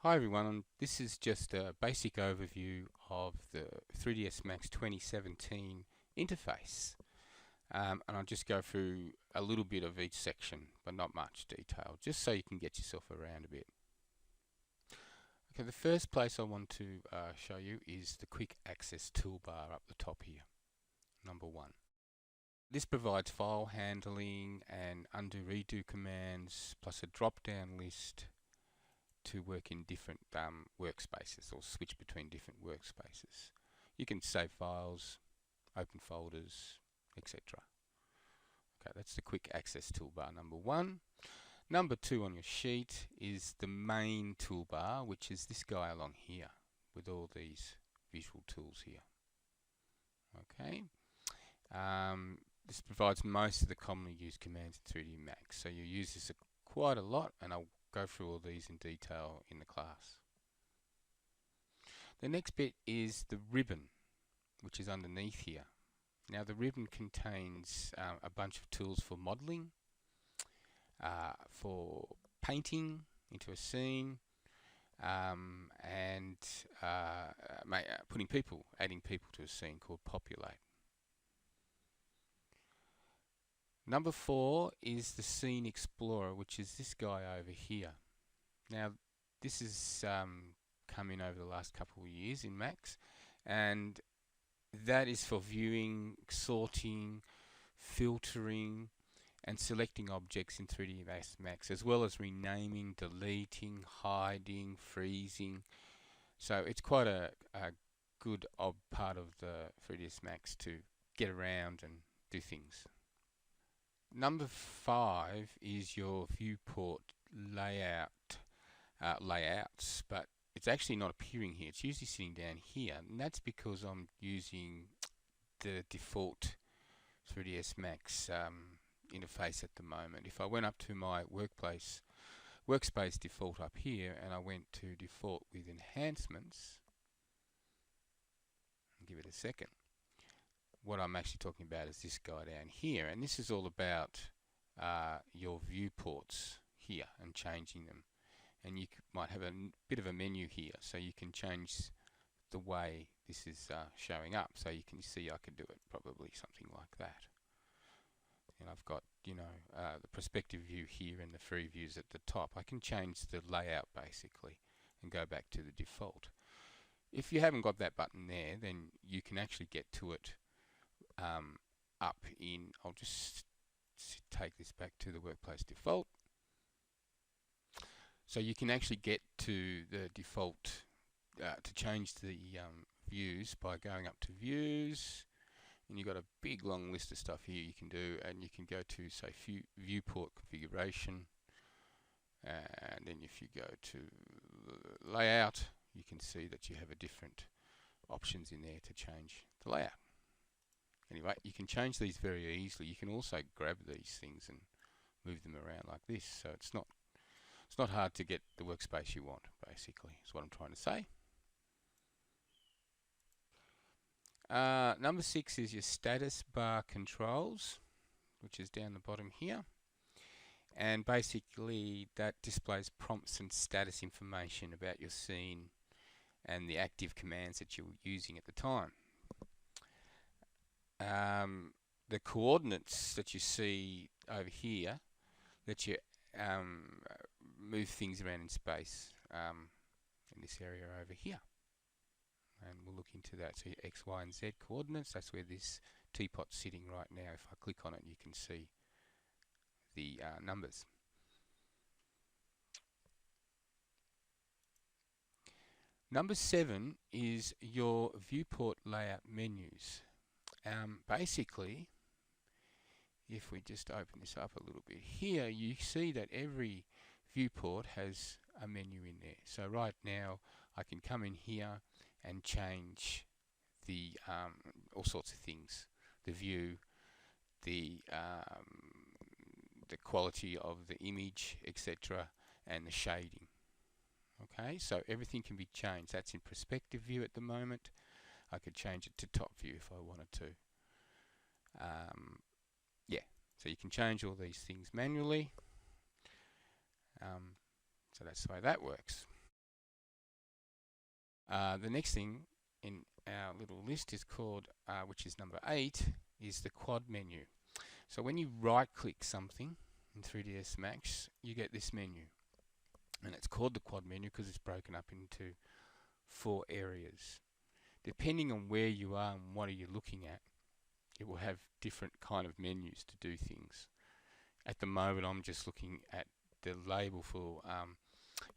Hi everyone, this is just a basic overview of the 3ds Max 2017 interface. And I'll just go through a little bit of each section, but not much detail, just so you can get yourself around a bit. Okay, the first place I want to show you is the quick access toolbar up the top here, number 1. This provides file handling and undo redo commands, plus a drop-down list to work in different workspaces or switch between different workspaces. You can save files, open folders, etc. Okay, that's the quick access toolbar, number 1. Number 2 on your sheet is the main toolbar, which is this guy along here with all these visual tools here. Okay. This provides most of the commonly used commands in 3D Max, so you use this quite a lot, and I'll go through all these in detail in the class. The next bit is the ribbon, which is underneath here. Now the ribbon contains a bunch of tools for modeling, for painting into a scene, and adding people to a scene called populate. Number 4 is the Scene Explorer, which is this guy over here. Now, this has come in over the last couple of years in Max, and that is for viewing, sorting, filtering, and selecting objects in 3D Max, as well as renaming, deleting, hiding, freezing. So it's quite a good part of the 3ds Max to get around and do things. Number 5 is your viewport layouts, but it's actually not appearing here. It's usually sitting down here, and that's because I'm using the default 3ds Max interface at the moment. If I went up to my workspace default up here, and I went to default with enhancements, I'll give it a second. What I'm actually talking about is this guy down here, and this is all about your viewports here and changing them. And you might have a bit of a menu here, so you can change the way this is showing up. So you can see I could do it probably something like that. And I've got, the perspective view here and the free views at the top. I can change the layout basically and go back to the default. If you haven't got that button there, then you can actually get to it up in, I'll just take this back to the workplace default. So you can actually get to the default to change the views by going up to views, and you've got a big long list of stuff here you can do, and you can go to say viewport configuration, and then if you go to layout, you can see that you have a different options in there to change the layout. Anyway, you can change these very easily. You can also grab these things and move them around like this. So it's not hard to get the workspace you want, basically, is what I'm trying to say. Number 6 is your status bar controls, which is down the bottom here. And basically that displays prompts and status information about your scene and the active commands that you're using at the time. The coordinates that you see over here let you move things around in space in this area over here, and we'll look into that. So your X, Y, and Z coordinates, that's where this teapot's sitting right now. If I click on it, you can see the numbers. Number 7 is your viewport layout menus. Basically, if we just open this up a little bit here, you see that every viewport has a menu in there. So right now I can come in here and change the all sorts of things, the view, the quality of the image, etc., and the shading. Okay, so everything can be changed. That's in perspective view at the moment. I could change it to top view if I wanted to. Yeah, so you can change all these things manually. So that's the way that works. The next thing in our little list is called, which is number 8, is the quad menu. So when you right click something in 3ds Max, you get this menu. And it's called the quad menu because it's broken up into 4 areas. Depending on where you are and what are you looking at, it will have different kind of menus to do things. At the moment, I'm just looking at the label for,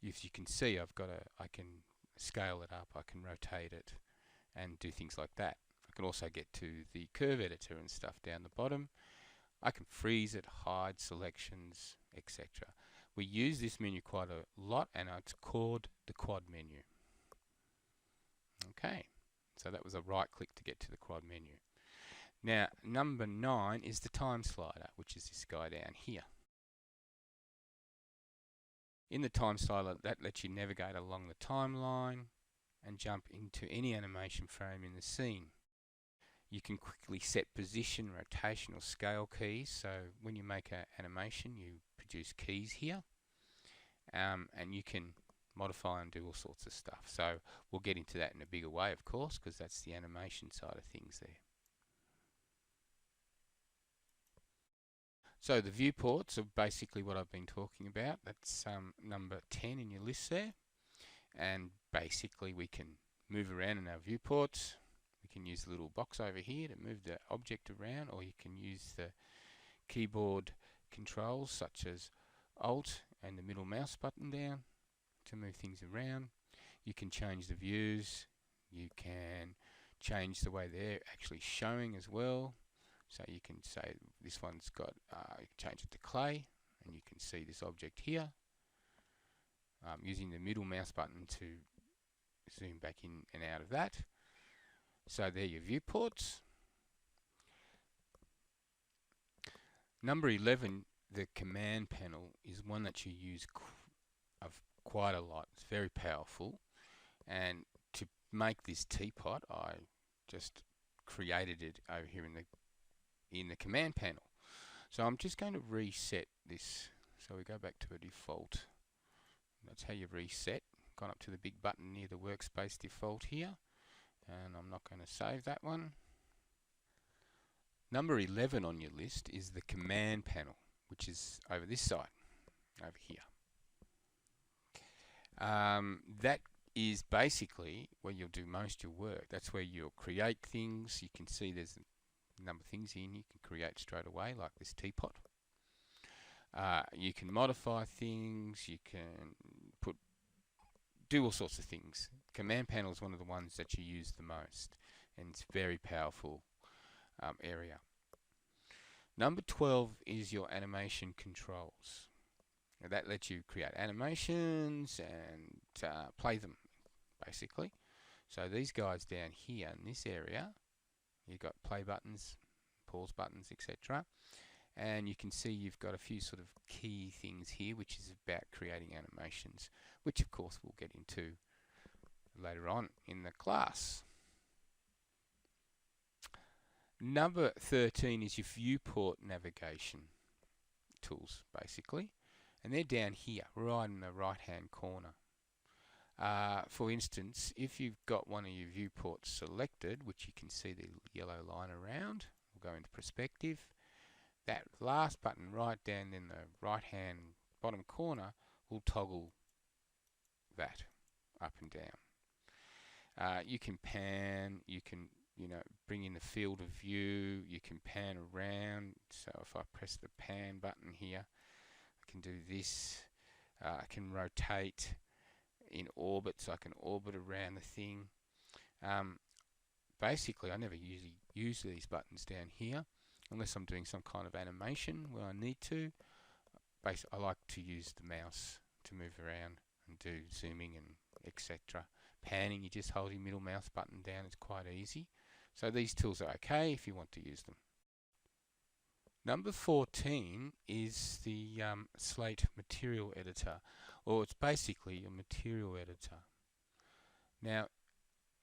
if you can see, I can scale it up, I can rotate it, and do things like that. I can also get to the curve editor and stuff down the bottom. I can freeze it, hide selections, etc. We use this menu quite a lot, and it's called the quad menu. Okay, so that was a right click to get to the quad menu. Now, number 9 is the time slider, which is this guy down here. In the time slider, that lets you navigate along the timeline and jump into any animation frame in the scene. You can quickly set position, rotation or scale keys. So when you make an animation, you produce keys here. And you can modify and do all sorts of stuff. So we'll get into that in a bigger way, of course, because that's the animation side of things there. So the viewports are basically what I've been talking about. That's number 10 in your list there. And basically we can move around in our viewports. We can use the little box over here to move the object around, or you can use the keyboard controls such as Alt and the middle mouse button down to move things around. You can change the views. You can change the way they're actually showing as well. So you can say this one's got, you can change it to clay, and you can see this object here. Using the middle mouse button to zoom back in and out of that. So there are your viewports. Number 11, the command panel, is one that you use quite a lot. It's very powerful. And to make this teapot, I just created it over here in the command panel. So I'm just going to reset this. So we go back to a default. That's how you reset. Gone up to the big button near the workspace default here. And I'm not going to save that one. Number 11 on your list is the command panel, which is over this side, over here. That is basically where you'll do most of your work. That's where you'll create things. You can see there's a number of things in you can create straight away, like this teapot. You can modify things. You can do all sorts of things. Command panel is one of the ones that you use the most, and it's a very powerful area. Number 12 is your animation controls. Now that lets you create animations and play them, basically. So these guys down here in this area, you've got play buttons, pause buttons, etc. And you can see you've got a few sort of key things here, which is about creating animations, which of course we'll get into later on in the class. Number 13 is your viewport navigation tools, basically. And they're down here, right in the right-hand corner. For instance, if you've got one of your viewports selected, which you can see the yellow line around, we'll go into perspective. That last button right down in the right-hand bottom corner will toggle that up and down. You can pan, you can bring in the field of view, you can pan around. So if I press the pan button here, I can do this. I can rotate in orbit, so I can orbit around the thing. Basically, I never usually use these buttons down here unless I'm doing some kind of animation where I need to. I like to use the mouse to move around and do zooming and etc. Panning, you just hold your middle mouse button down, it's quite easy. So these tools are okay if you want to use them. Number 14 is the Slate material editor, or it's basically a material editor. Now,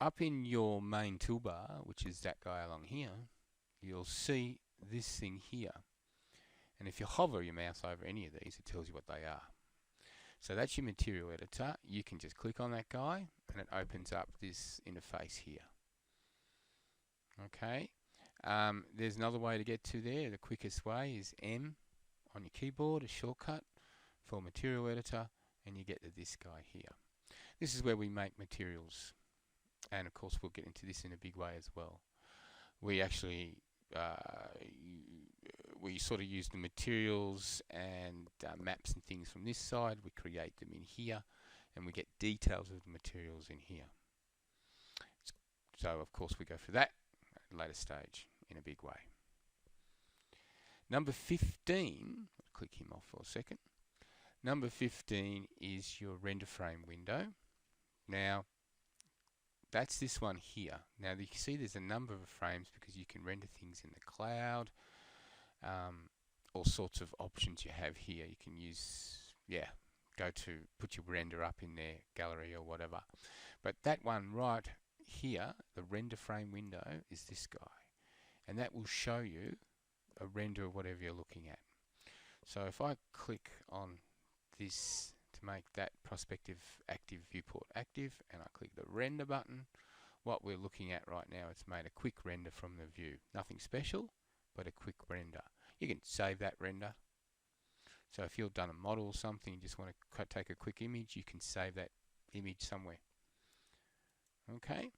up in your main toolbar, which is that guy along here, you'll see this thing here. And if you hover your mouse over any of these, it tells you what they are. So that's your material editor. You can just click on that guy and it opens up this interface here. Okay. There's another way to get to there. The quickest way is M on your keyboard, a shortcut for material editor, and you get to this guy here. This is where we make materials, and of course we'll get into this in a big way as well. We actually we sort of use the materials and maps and things from this side. We create them in here, and we get details of the materials in here. So of course we go for that at a later stage in a big way. Number 15, click him off for a second. Number 15 is your render frame window. Now, that's this one here. Now you can see there's a number of frames because you can render things in the cloud. All sorts of options you have here. You can use, go to put your render up in their gallery or whatever. But that one right here, the render frame window, is this guy. And that will show you a render of whatever you're looking at. So if I click on this to make that prospective active viewport active, and I click the render button, what we're looking at right now, it's made a quick render from the view. Nothing special, but a quick render. You can save that render. So if you've done a model or something, you just want to take a quick image, you can save that image somewhere. Okay.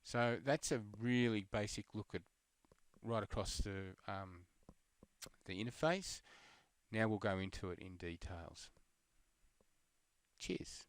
So that's a really basic look at right across the interface. Now we'll go into it in details. Cheers.